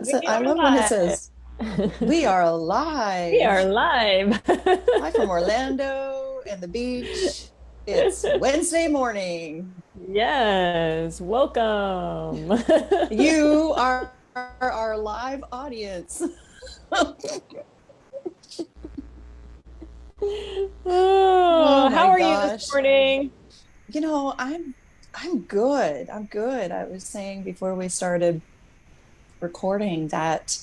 We I are love when it live. says we are We live, are live. live from Orlando and the beach. It's Wednesday morning. Yes, welcome. You are our live audience. Oh, Oh my how are you this gosh. morning? You know, I'm good. I'm good. I was saying before we started recording that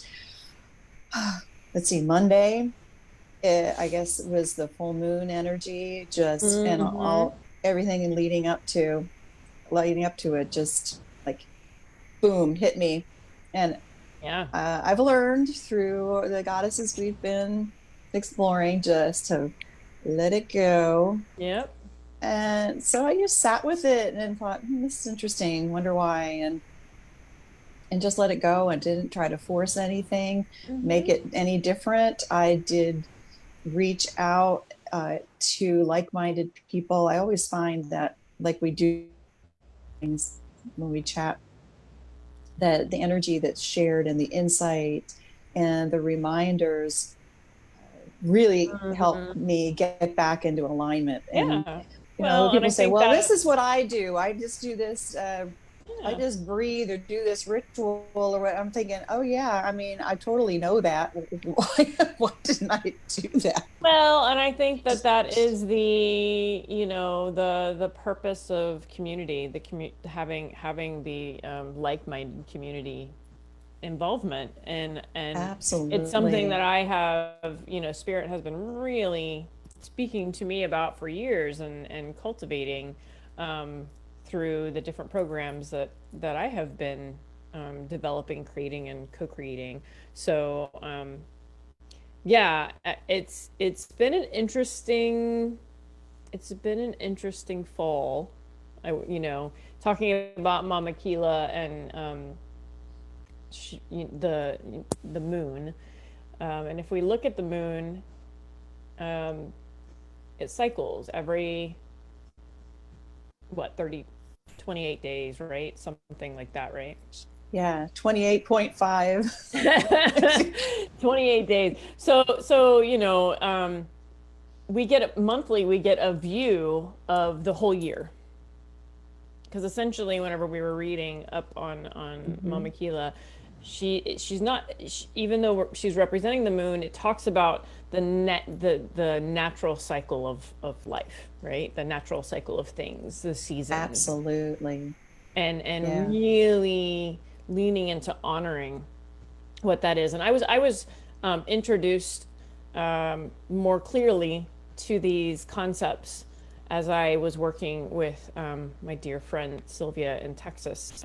let's see, Monday, I guess it was the full moon energy, just and Hmm. all everything leading up to it, just like boom, hit me. And Yeah. I've learned through the goddesses we've been exploring just to let it go. Yep. And so I just sat with it and thought, this is interesting, wonder why, and just let it go and didn't try to force anything, make Hmm. it any different. I did reach out to like-minded people. I always find that like we do things when we chat, that the energy that's shared and the insight and the reminders really help Hmm. me get back into alignment. And Yeah. you know, Well, and people I say, think well, this is that's, what I do, I just do this, I yeah. just breathe or do this ritual or what. I'm thinking, oh yeah, I mean, I totally know that. Why didn't I do that? Well, and I think that that is the purpose of community, having the like-minded community involvement, and it's something that Absolutely. I have, Spirit has been really speaking to me about for years, and cultivating um, through the different programs that I have been developing, creating, and co-creating. So yeah, it's been an interesting fall. Talking about Mama Kila and the moon. And if we look at the moon, um, it cycles every, what, 28 days, right? Something like that, right? Yeah, 28.5. 28 days. So, we get a view of the whole year. Because essentially, whenever we were reading up on Mama Mhm. Kila, she's not even though she's representing the moon, it talks about the natural cycle of life, right? The natural cycle of things, the seasons, Absolutely. and Yeah. really leaning into honoring what that is. And I was introduced more clearly to these concepts as I was working with my dear friend Sylvia in Texas,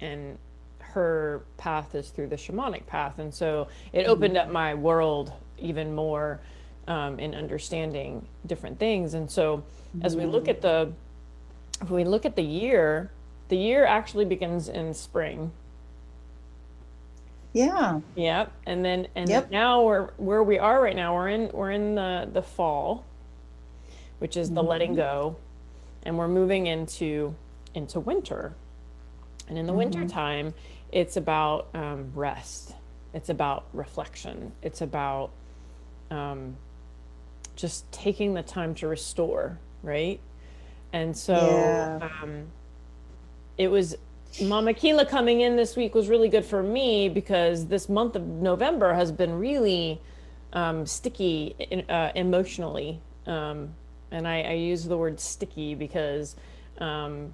and her path is through the shamanic path, and so it Mhm. opened up my world even more in understanding different things. And so as we look Mhm. at the if we look at the year actually begins in spring. Yeah. Yep. And Yep. now we're where we are right now. We're in the fall, which is the letting Mhm. go, and we're moving into winter. And in the winter Mhm. time, it's about rest. It's about reflection. It's about just taking the time to restore, right? And so Yeah. it was Mama Kila coming in this week was really good for me because this month of November has been really sticky emotionally. And I use the word sticky because um,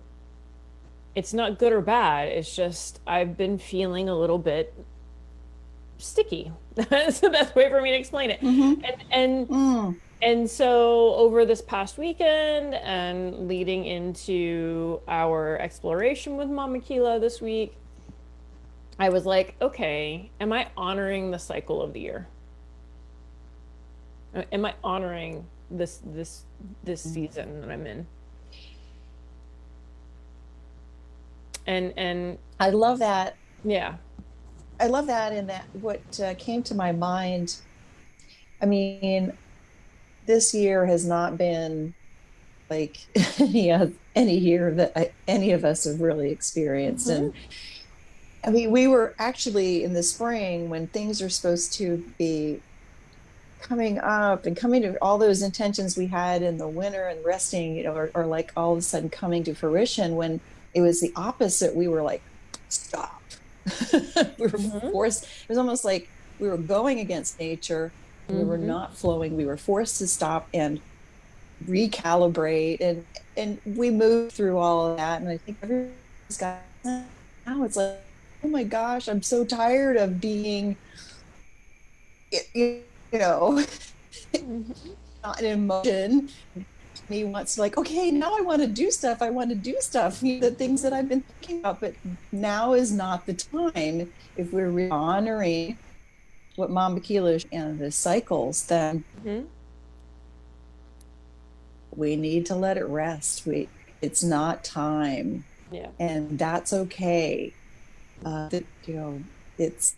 it's not good or bad. It's just I've been feeling a little bit sticky. That's the best way for me to explain it. Mhm. And and Mm. and so over this past weekend and leading into our exploration with Mama Kila this week, I was like, okay, am I honoring the cycle of the year? Am I honoring this season that I'm in? And I love that. yeah. I love that. And that what came to my mind. I mean, this year has not been like any year that any of us have really experienced, Hmm. and I mean, we were actually in the spring when things are supposed to be coming up and coming to all those intentions we had in the winter and resting, or like all of a sudden coming to fruition when it was the opposite. We were like, stop. We were Hmm. forced. It was almost like we were going against nature. We were Hmm. not flowing. We were forced to stop and recalibrate, and we moved through all of that. And I think everyone's got now it's like, oh my gosh, I'm so tired of being, you know, Hmm. not in motion. Me wants to like, okay, now I want to do stuff. I want to do stuff, the things that I've been thinking about, but now is not the time. If we're really honoring what Mama Kila and the cycles, then Hmm. we need to let it rest. It's not time, Yeah. and that's okay. It's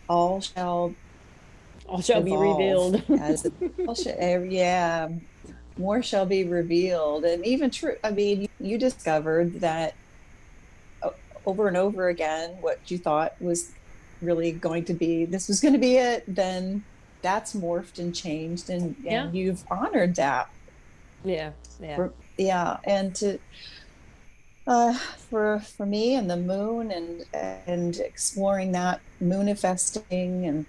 all shall All shall be evolve revealed. as it all shall, yeah, more shall be revealed. And even true, I mean, you discovered that over and over again what you thought was really going to be, this was going to be it, then that's morphed and changed, Yeah. and you've honored that. Yeah. Yeah. Yeah, and to uh, for me and the moon, and exploring that manifesting and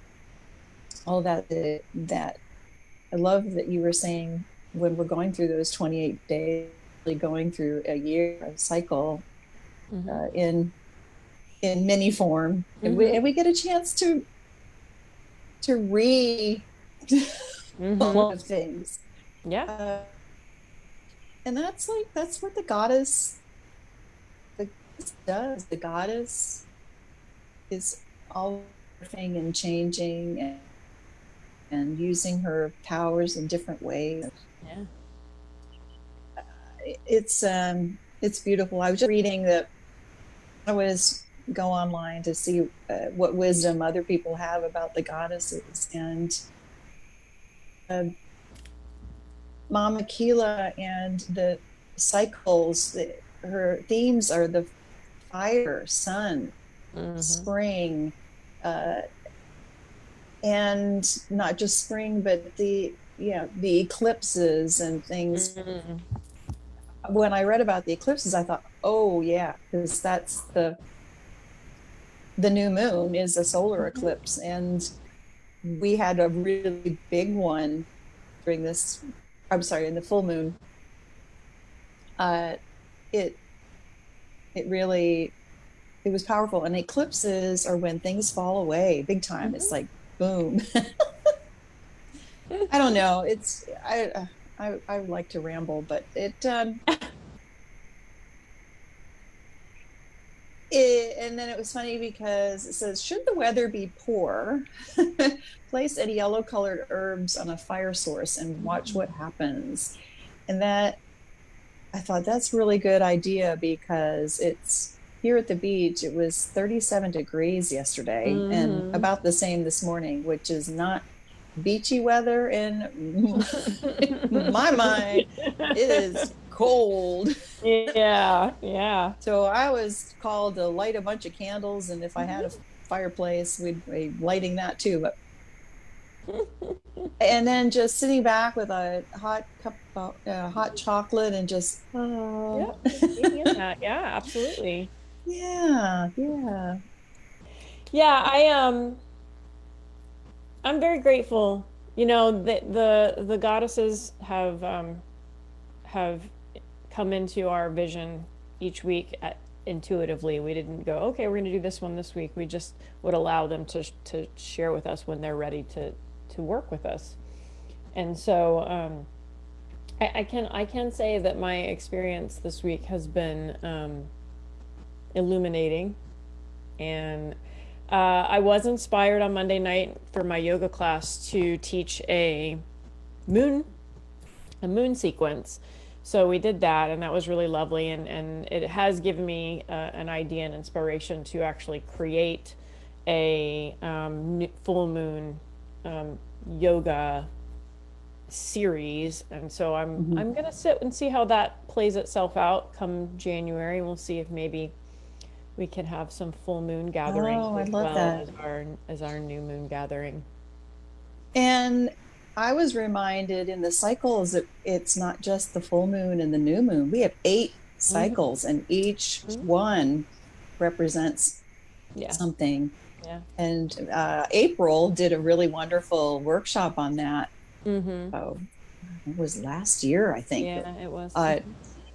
all that I love that you were saying when we're going through those 28 days, really going through a year, a cycle, Hmm. in many form, and we Hmm. get a chance to re a Hmm. lot of things, Yeah. uh, and that's what the goddess does. The goddess is all morphing and changing, and using her powers in different ways. Yeah. It's beautiful. I was just reading that. I always go online to see what wisdom other people have about the goddesses, and uh, Mama Kila and the cycles. Her themes are the fire, sun, Hmm. spring, uh, and not just spring, but the eclipses and things. Hmm. When I read about the eclipses, I thought, oh yeah, because that's the new moon is a solar Hmm. eclipse, and we had a really big one during this. I'm sorry, in the full moon. Uh, it it really it was powerful. And eclipses are when things fall away big time. It's Hmm. like boom. I don't know. I like to ramble, but and then it was funny because it says, should the weather be poor, place any yellow colored herbs on a fire source and watch what happens. And that, I thought that's a really good idea, because it's here at the beach. It was 37 degrees yesterday and Hmm. about the same this morning, which is not beachy weather in my mind. It is cold. Yeah, yeah. So I was called to light a bunch of candles, and if I had a Mhm. fireplace, we'd be lighting that too. But and then just sitting back with a hot cup of hot chocolate and just Yeah, just being in that. Yeah, absolutely. yeah, yeah. Yeah, I'm very grateful. You know, the goddesses have come into our vision each week intuitively. We didn't go, okay, we're going to do this one this week. We just would allow them to share with us when they're ready to work with us. And so I can say that my experience this week has been illuminating, and I was inspired on Monday night for my yoga class to teach moon a moon sequence. So we did that, and that was really lovely. And it has given me an idea and inspiration to actually create a full moon yoga series. And so I'm Mhm. I'm gonna sit and see how that plays itself out come January. We'll see if maybe we could have some full moon gatherings Oh, I as love well that. as our new moon gathering. And I was reminded in the cycles that it's not just the full moon and the new moon. We have 8 Hmm. cycles, and each one represents Yeah. something. Yeah. And April did a really wonderful workshop on that. Hmm. Oh, it was last year, I think. Yeah, it was. Uh,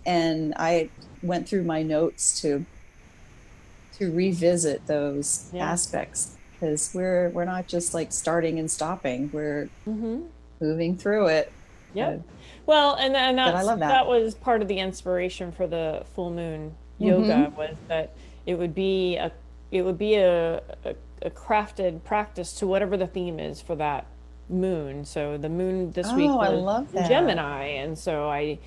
and I went through my notes to revisit those Yeah. aspects because we're not just like starting and stopping. We're Hmm. moving through it. Uh, Yep. Well, and but I that's love that. that was part of the inspiration for the full moon yoga Mm-hmm. was that it would be a it would be a crafted practice to whatever the theme is for that moon. So the moon this week Oh, I was love in that. Gemini, and so I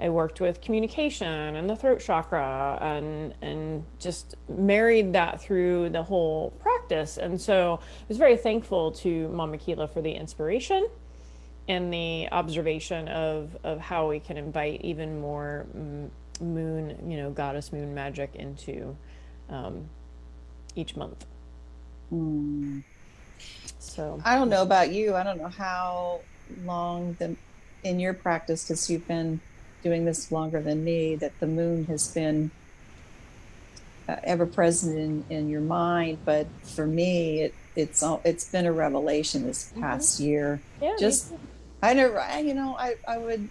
worked with communication and the throat chakra and just married that through the whole practice. And so I was very thankful to Mama Kila for the inspiration and the observation of how we can invite even more moon, goddess moon magic into um, each month. Mm. So, I don't know about you. I don't know how long the in your practice, because you've been doing this longer than me, that the moon has been ever present in your mind. But for me, it's been a revelation this mhm. past year. Yeah, me Just I never, I would,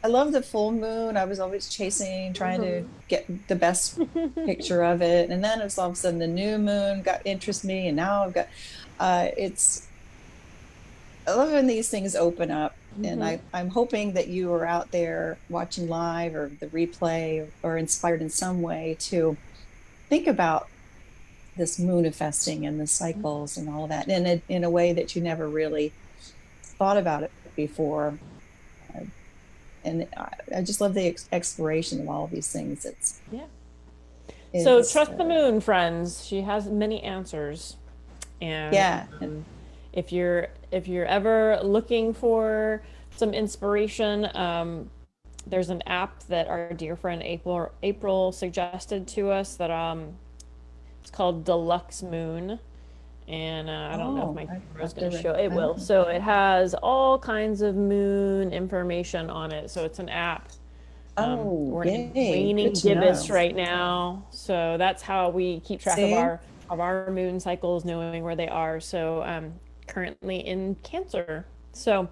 I love the full moon. I was always chasing, trying to too. get the best Mhm. picture of it. And then it's all of a sudden the new moon got interest me. And now I've got, it's, I love when these things open up. And Mhm. I'm hoping that you are out there watching live or the replay or inspired in some way to think about this manifesting and the cycles and all of that in a way that you never really thought about it before. Uh, and I just love the exploration of all of these things. Yeah. So It's trust the moon, friends. She has many answers. And yeah. if you're ever looking for some inspiration, there's an app that our dear friend April suggested to us that it's called Deluxe Moon. And I don't know if Oh, my I camera is have going to. to show. It will. Oh, So it has all kinds of moon information on it. So it's an app. oh, We're in yay! Good waning to gibbous know. right now, so that's how we keep track of See, our moon cycles, knowing where they are. So currently in Cancer. So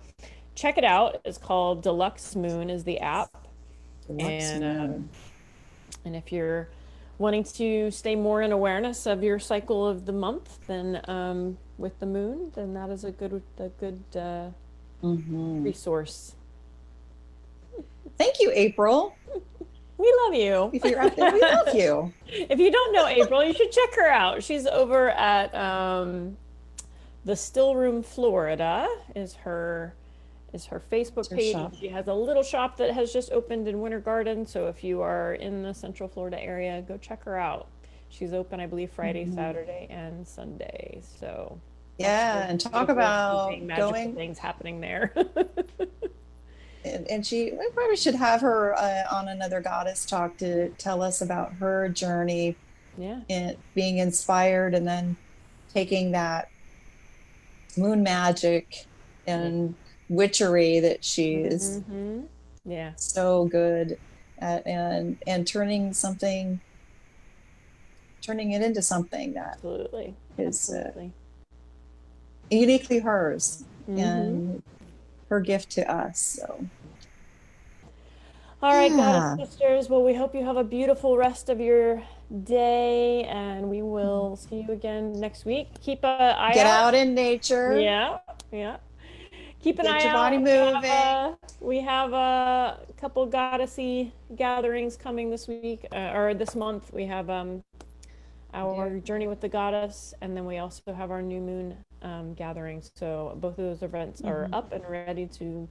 check it out. It's called Deluxe Moon is the app, deluxe and moon. if you're wanting to stay more in awareness of your cycle of the month, then with the moon, then that is a good Hmm. resource. Thank you, April. We love you. If you're out there, we love you. If you don't know April, you should check her out. She's over at the Still Room Florida is her It's Facebook your page, and shop. she has a little shop that has just opened in Winter Garden. So if you are in the Central Florida area, go check her out. She's open, I believe, Friday, Hmm. Saturday, and Sunday. So lots of Yeah, and talk beautiful, about amazing, magical going. things happening there. And we probably should have her on another goddess talk to tell us about her journey Yeah. in being inspired and then taking that moon magic Yeah. and witchery that she is Hmm. Yeah. so good at and turning it into something that Absolutely. is Absolutely. uniquely hers Hmm. and her gift to us. So All right, Goddess yeah, Sisters. Well, we hope you have a beautiful rest of your day, and we will see you again next week. Keep an eye get out. out in nature, Yeah, yeah. Keep an get eye your body out. moving. We have a couple goddessy gatherings coming this week or this month. We have We do. our journey with the goddess, and then we also have our new moon gatherings. So both of those events are Mm-hmm. up and ready to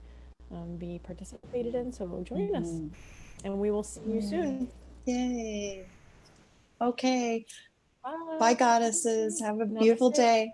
be participated in. So join us, Mm-hmm. and we will see you soon. Yay. Yay. Okay. Bye, Bye. goddesses. Have a beautiful Namaste. day.